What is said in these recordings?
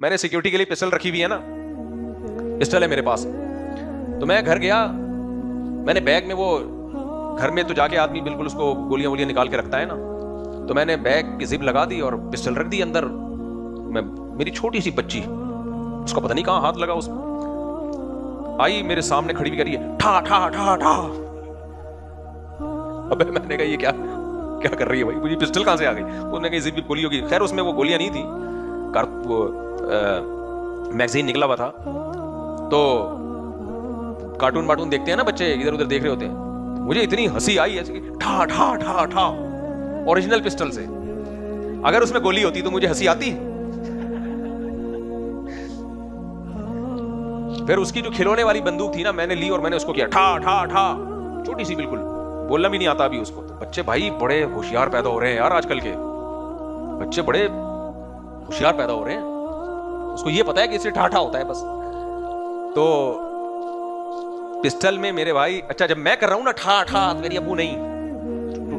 मैंने सिक्योरिटी के लिए पिस्टल रखी हुई है ना, पिस्टल है मेरे पास। तो मैं घर गया, मैंने बैग में वो, घर में तो जाके आदमी बिल्कुल उसको गोलियां वोलियां निकाल के रखता है ना, तो मैंने बैग की जिप लगा दी और पिस्टल रख दी अंदर। मैं, मेरी छोटी सी बच्ची, उसका पता नहीं कहां हाथ लगा, उस आई मेरे सामने खड़ी भी करी है, ठा ठा ठा ठा। अबे मैंने कहा ये क्या क्या कर रही है भाई, मुझे पिस्टल कहां से आ गई। उसने कहा जिप भी गोली होगी। खैर उसमें वो गोलियां नहीं थी, वो मैगजीन निकला हुआ था। तो कार्टून वार्टून देखते हैं ना बच्चे, इधर उधर देख रहे होते हैं। मुझे इतनी हंसी आई है, ठा ठा ठा ठा, ओरिजिनल पिस्टल से। अगर उसमें गोली होती तो मुझे हंसी आती। फिर उसकी जो खिलौने वाली बंदूक थी ना, मैंने ली और मैंने उसको किया ठा ठा ठा, छोटी सी बिल्कुल, बोलना भी नहीं आता अभी उसको। तो बच्चे भाई बड़े होशियार पैदा हो रहे हैं यार, आजकल के बच्चे बड़े होशियार पैदा हो रहे हैं। उसको ये पता है कि इससे ठाठा होता है बस। तो पिस्टल में मेरे भाई, अच्छा जब मैं कर रहा हूं ना ठा ठा, तो मेरी अब्बू नहीं,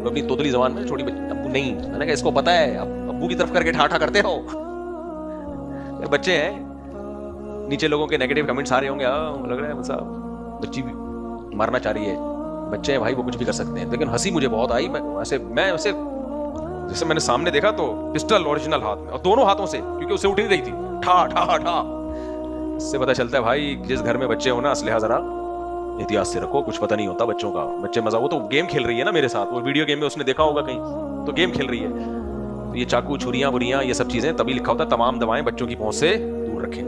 अपनी तोतली जबान में छोटी बच्ची, अब्बू नहीं। मैंने कहा इसको पता है, अब अब्बू की तरफ करके ठा ठा करते हो। बच्चे हैं, नीचे लोगों के नेगेटिव कमेंट्स आ रहे होंगे, लग रहा है मतलब बच्ची भी मारना चाह रही है। बच्चे हैं भाई, वो कुछ भी कर सकते हैं। लेकिन हंसी मुझे बहुत आई। मैं ऐसे जैसे मैंने सामने देखा तो पिस्टल ओरिजिनल हाथ में, और दोनों हाथों से, क्योंकि उसे उठ नहीं रही थी, ठा ठा ठा। इससे पता चलता है भाई, जिस घर में बच्चे हो ना, असलहा जरा एहतियात से रखो, कुछ पता नहीं होता बच्चों का। बच्चे मजा, वो तो गेम खेल रही है ना मेरे साथ, वो वीडियो गेम में उसने देखा होगा कहीं, तो गेम खेल रही है। तो ये चाकू छुरियां बुरियां ये सब चीजें, तभी लिखा होता है तमाम दवाएं बच्चों की पहुंच से दूर रखें।